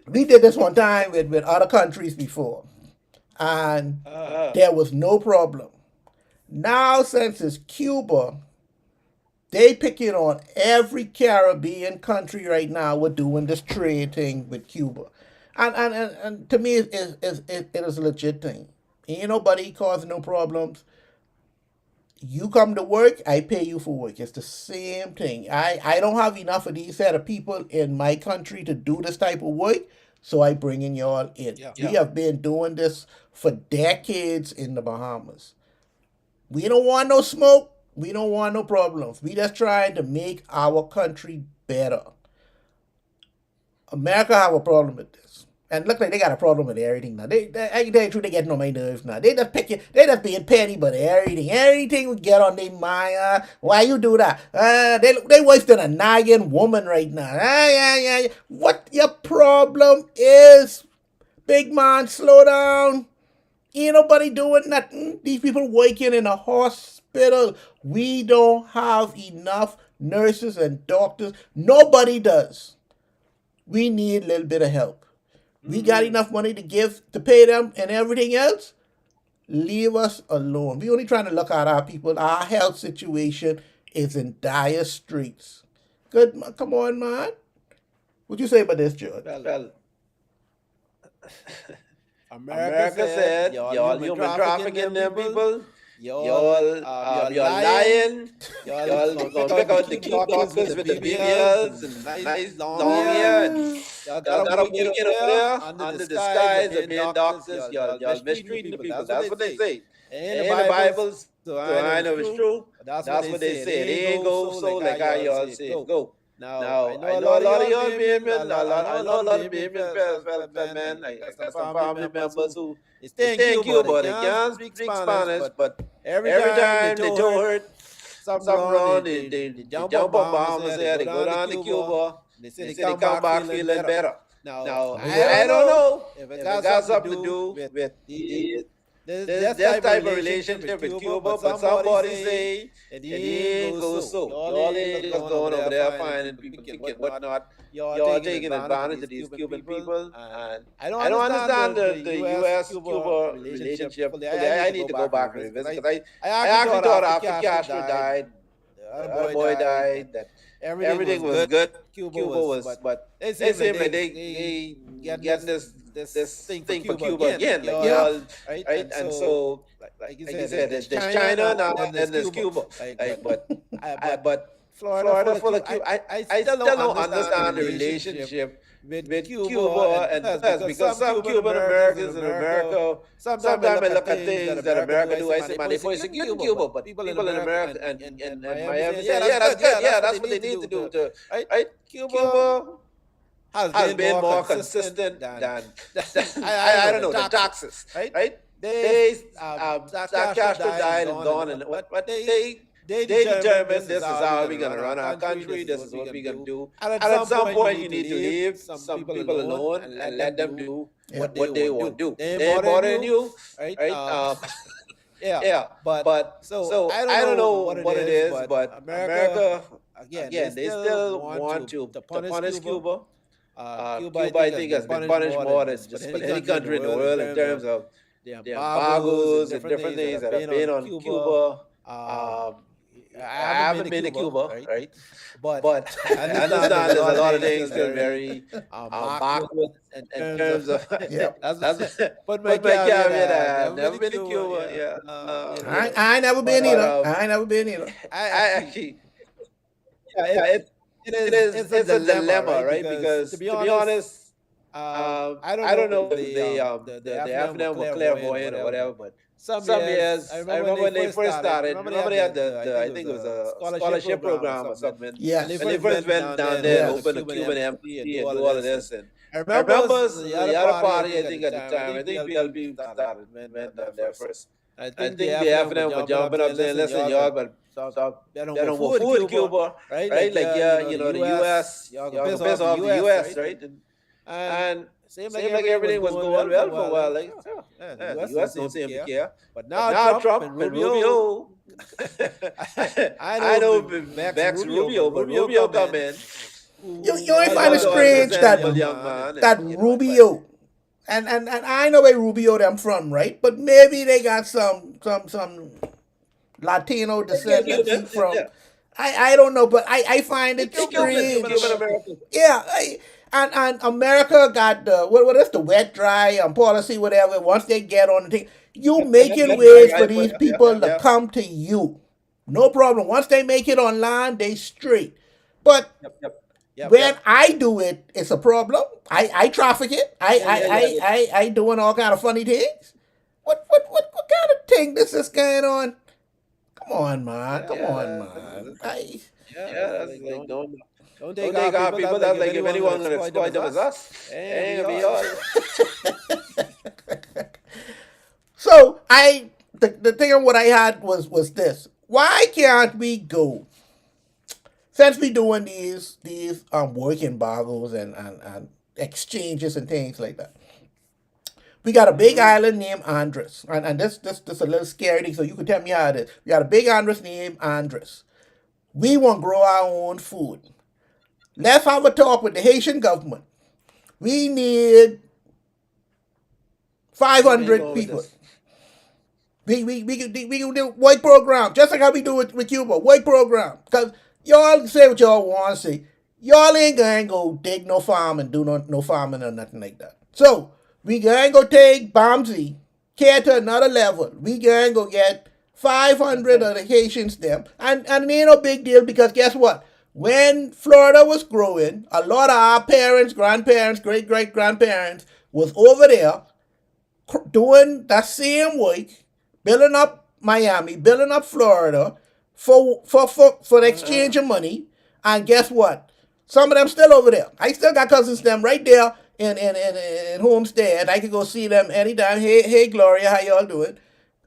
we did this one time with other countries before, and there was no problem. Now since it's Cuba, they picking on every Caribbean country right now. We're doing this trade thing with Cuba. And to me, it is a legit thing. Ain't nobody causing no problems. You come to work, I pay you for work. It's the same thing. I don't have enough of these set of people in my country to do this type of work, so I bring in y'all in. Yeah. We have been doing this for decades in the Bahamas. We don't want no smoke. We don't want no problems. We just trying to make our country better. America have a problem with this. And look like they got a problem with everything now. I can tell you the truth, they getting on my nerves now. They just being petty, but everything we get on their mind. Why you do that? They worse than a nagging woman right now. Yeah. What your problem is? Big man, slow down. Ain't nobody doing nothing. These people working in a hospital. We don't have enough nurses and doctors. Nobody does. We need a little bit of help. We got enough money to pay them and everything else. Leave us alone. We only trying to look at our people. Our health situation is in dire straits. Good, come on, man. What you say about this, George? Well, America said, y'all human trafficking them people. y'all lying. Y'all gonna pick out the cute doctors with the BBLs and nice long hair. Y'all got them working up there under the skies of being doctors. Y'all mistreating the people. That's what they say. In the Bible, so I know it's true. That's what they say. They ain't go so like how y'all say it go. Now, I know a lot of y'all Bahamian, I know a lot of Bahamian men, I got some family members who stay in Cuba, they can't speak Spanish, but every time they told her something wrong, they jump on Bahamas here, they go down to Cuba, they say they come back feeling better. Now, I don't know if it got something to do with this type of relationship with Cuba, but somebody say it ain't go so. Y'all ain't just going over there finding people and whatnot. Y'all taking advantage of these Cuban people. And I don't understand the U.S.-Cuba relationship. I need to go back and revisit because I actually thought after Castro died, the boy died, that everything was good. Cuba was, but they seem like they getting this thing for Cuba again, like y'all, right? And so, like you said, there's China now, and then there's Cuba. But Florida full of Cuba. I still don't understand the relationship with Cuba and us because some Cuban Americans in America, sometimes I look at things that America do, I say, man, they voice Cuba, but people in America and Miami say, yeah, that's good, yeah, that's what they need to do, right? Cuba has been more consistent than I don't know, the taxes, right? They Castro died and gone, and but they determined this is how we're gonna run our country. This is what we're gonna do. And at some point, you need to leave some people alone and let them do what they want to do. They ain't bothering you, right? Yeah. But so I don't know what it is, but America again, they still want to punish Cuba. Cuba, I think, has been punished more than just any country in the world in terms of the embargoes and different things that have been on Cuba. I haven't been to Cuba, right? But I understand there's a lot of things still very backward in terms of. But my caveat, I've never been to Cuba. Yeah, I ain't never been either. I ain't never been either. I actually, yeah, it's a dilemma, right? Because to be honest, I don't know if the FNM were clairvoyant or whatever, but some years, I remember when they first started, remember they had I think it was a scholarship program or something. Yes. When they first went down there and opened the Cuban embassy and do all of this. And I remember the other party, I think at the time, I think PLP started, went down there first. I think the FNM were jumping up saying, listen, y'all, but they don't go food Cuba, right? Like, the U.S., y'all can piss off the U.S., right? And seemed like everything was going well for a while. Like, the U.S. don't seem to care. But now Trump and Rubio, I know Bex Rubio, but Rubio come in. You ain't find it strange that Rubio, and I know where Rubio them from, right? But maybe they got some Latino descent from. I don't know, but I find it strange. Yeah, and America got the what is the wet dry policy, whatever. Once they get on the thing, you making ways for these people to come to you. No problem. Once they make it online, they straight. But when I do it, it's a problem. I traffic it. I doing all kind of funny things. What kind of thing this is going on? Come on, man. Come on, man. That's like don't take our people. That's like if anyone's gonna exploit them, it's us. Ain't gonna be us. So the thing of what I had was this. Why can't we go? Since we doing these work embargoes and exchanges and things like that, We got a big island named Andres. And this a little scary thing, so you can tell me how it is. We got a big Andres named Andres. We want to grow our own food. Let's have a talk with the Haitian government. We need 500 people. We can do work program, just like how we do with Cuba, work program. Because y'all say what y'all want to say. Y'all ain't going to go dig no farm and do no farming or nothing like that. So, we going to go take Bamsey, care to another level. We going to go get 500 of the Haitians them. And it ain't no big deal because guess what? When Florida was growing, a lot of our parents, grandparents, great-great-grandparents was over there doing that same work, building up Miami, building up Florida for the exchange of money. And guess what? Some of them still over there. I still got cousins them right there in Homestead. I can go see them anytime. Hey Gloria, how y'all doing?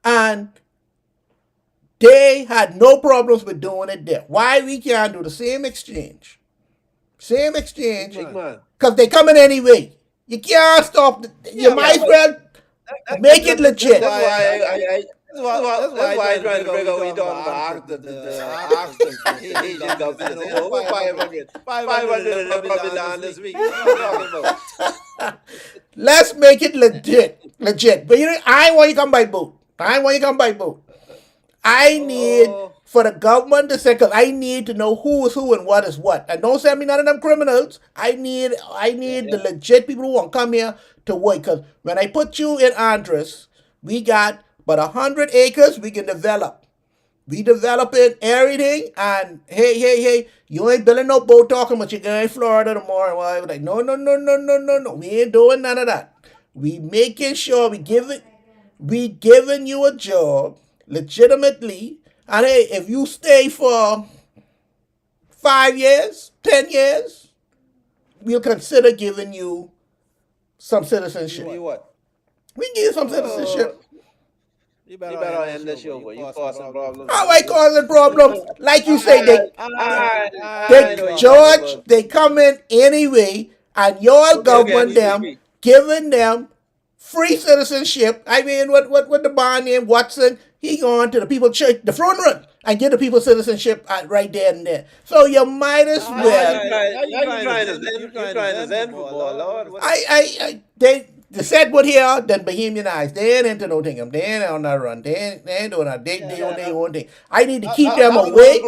And they had no problems with doing it there. Why we can't do the same exchange? Same exchange. Because they coming anyway. You can't stop. You might as well make it legit. That's why I'm trying to figure out what you're talking about. The Asian government. Over 500. 500 of them probably land this week. What are you talking about? Let's make it legit. But I ain't want you to come by boat. I need for the government to say, because I need to know who is who and what is what. And don't send me none of them criminals. I need the legit people who want to come here to work. Because when I put you in Andres, we got but 100 acres we can develop. We developing everything, and hey, you ain't building no boat talking, but you're going to Florida tomorrow. Well, I was like, no. We ain't doing none of that. We making sure we giving you a job legitimately. And hey, if you stay for 5 years, 10 years, we'll consider giving you some citizenship. We give you some citizenship. You better end this show, boy. You causing problems. How I causing problems? Like you say, George, they come in anyway, and your government them, giving them free citizenship. I mean, what the bond name, Watson, he going to the people church, the front run, and give the people citizenship right there and there. So you might as well. You're trying to zen football, Lord. They said what here, then Bohemianize. They ain't into no thing. They ain't on that run. They ain't doing that. They on their own thing. I need to keep them away.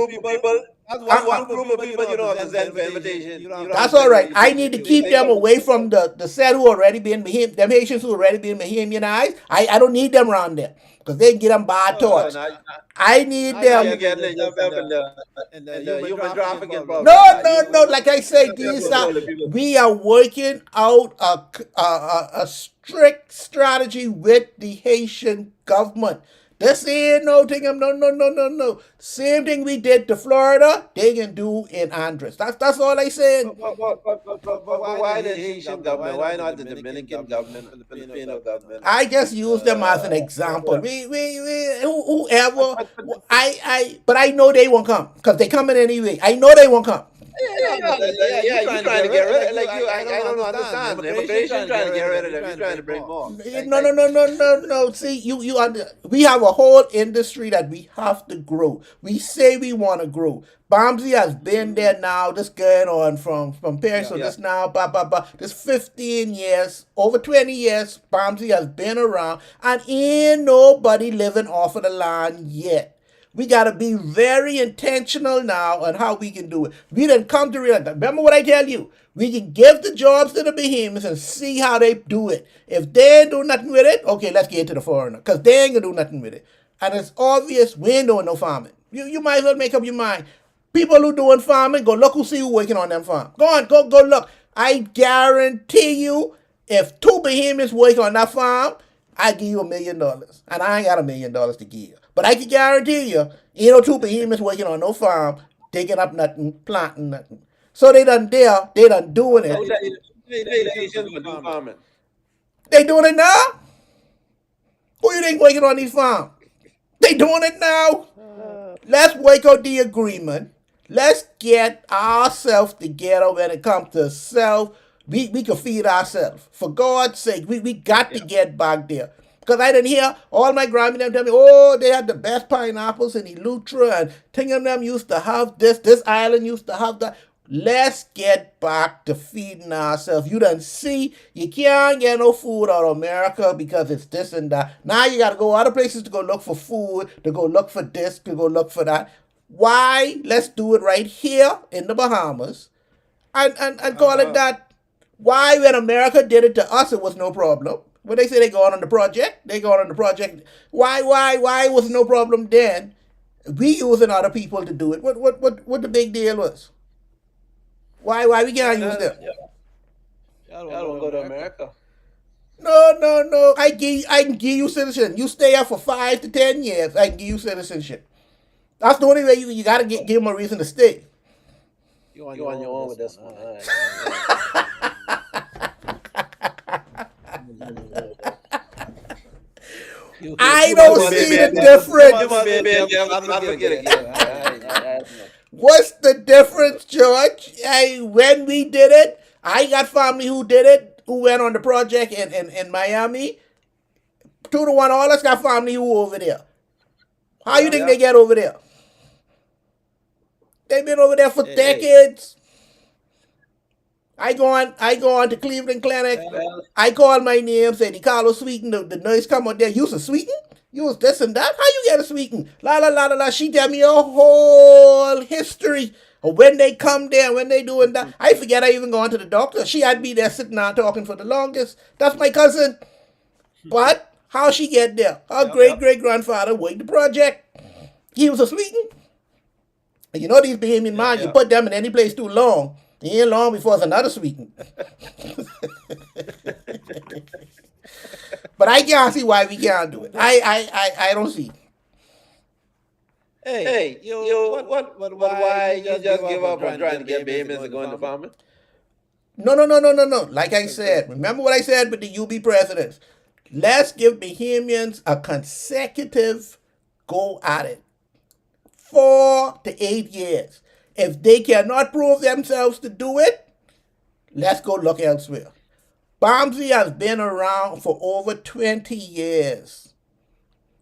That's one group of people you don't have to send for invitation. That's all right. I need to keep them away from the set who already been them Haitians who already been Bohemianized. I don't need them around there because they can get them bad thoughts. I need them. And the human trafficking problem. No. Like I say, we are working out a strict strategy with the Haitian government. This ain't no thing. No. Same thing we did to Florida, they can do in Andres. That's all I said. But why the Haitian government? Why not the Dominican government, the Filipino government? I just use them as an example. Whoever. But I know they won't come because they coming anyway. I know they won't come. You're trying to get rid of it. I don't understand. Immigration trying to get rid of them. You're trying to bring more. No. See, we have a whole industry that we have to grow. We say we want to grow. Bamsey has been there now. This going on from Paris. So this now, this 15 years, over 20 years, Bamsey has been around, and ain't nobody living off of the land yet. We got to be very intentional now on how we can do it. We didn't come to realize. Remember what I tell you. We can give the jobs to the behemoths and see how they do it. If they ain't do nothing with it, okay, let's get to the foreigner. Because they ain't going to do nothing with it. And it's obvious we ain't doing no farming. You might as well make up your mind. People who doing farming, go look who see who working on them farm. Go on, go look. I guarantee you, if 2 behemoths work on that farm, I give you $1 million. And I ain't got $1 million to give. But I can guarantee you, ain't no 2 behemoths working on no farm, digging up nothing, planting nothing. So they done doing it. They doing it now? Who you think working on these farms? They doing it now? Let's work out the agreement. Let's get ourselves together when it comes to we can feed ourselves. For God's sake, we got to get back there. Because I didn't hear all my grandmother tell me, oh, they had the best pineapples in Eleuthera, and thing of them used to have this island used to have that. Let's get back to feeding ourselves. You done see, you can't get no food out of America because it's this and that. Now you got to go other places to go look for food, to go look for this, to go look for that. Why? Let's do it right here in the Bahamas and call it that. Why, when America did it to us, it was no problem. When they say they going on the project, they going on the project. Why was no problem then? We using other people to do it. What the big deal was? Why we can't use them? Y'all don't go to America. No. I can give you citizenship. You stay here for 5 to 10 years. I can give you citizenship. That's the only way you got to give them a reason to stay. You on your own with this one. All right. I don't see the difference. What's the difference, George? Hey, when we did it, I got family who did it, who went on the project in Miami. 2-1, all us got family who over there. How you think they get over there? They've been over there for decades. I go on to Cleveland Clinic. I call my name, say the Carlos Sweeten, the nurse come out there. You was a Sweeten? You was this and that? How you get a Sweeten? La. She tell me a whole history of when they come there, when they doing that. I forget I even gone to the doctor. She had me there sitting down talking for the longest. That's my cousin. But how she get there? Her great-great-grandfather worked the project. He was a Sweeten. And you know these Bahamian man, you put them in any place too long. It ain't long before it's another Sweeten. But I can't see why we can't do it. I don't see. Hey, why you just give up on trying to get Bahamians to go into farming? No. Like I said, remember what I said with the UB presidents. Let's give Bahamians a consecutive go at it. 4 to 8 years. If they cannot prove themselves to do it, let's go look elsewhere. Bombsy has been around for over 20 years.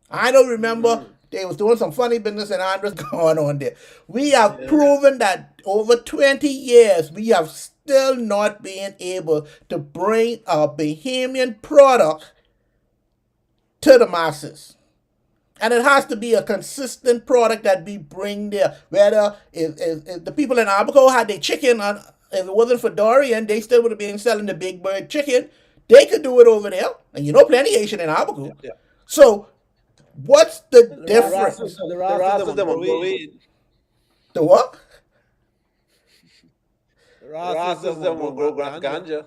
I don't remember they was doing some funny business and Andres going on there. We have proven that over 20 years, we have still not been able to bring a Bahamian product to the masses. And it has to be a consistent product that we bring there. Whether if the people in Abaco had their chicken, if it wasn't for Dorian, they still would have been selling the Big Bird chicken. They could do it over there. And you know plenty Asian in Abaco. Yeah. So, what's the difference? The rest of them are growing. The what? The rest of them will grow ganja.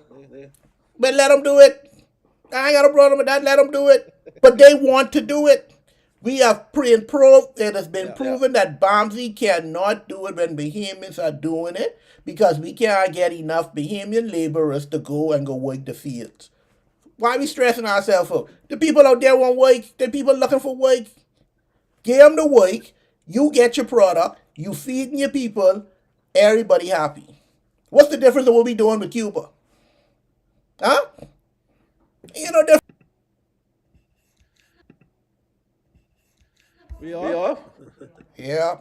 But let them do it. I ain't got a problem with that. Let them do it. But they want to do it. We have it has been proven that Bombsy cannot do it when Bahamians are doing it because we can't get enough Bahamian laborers to go work the fields. Why are we stressing ourselves out? The people out there want work. The people looking for work. Give them the work. You get your product. You feeding your people. Everybody happy. What's the difference of what we doing with Cuba? Huh? You know, different. We off? Yeah.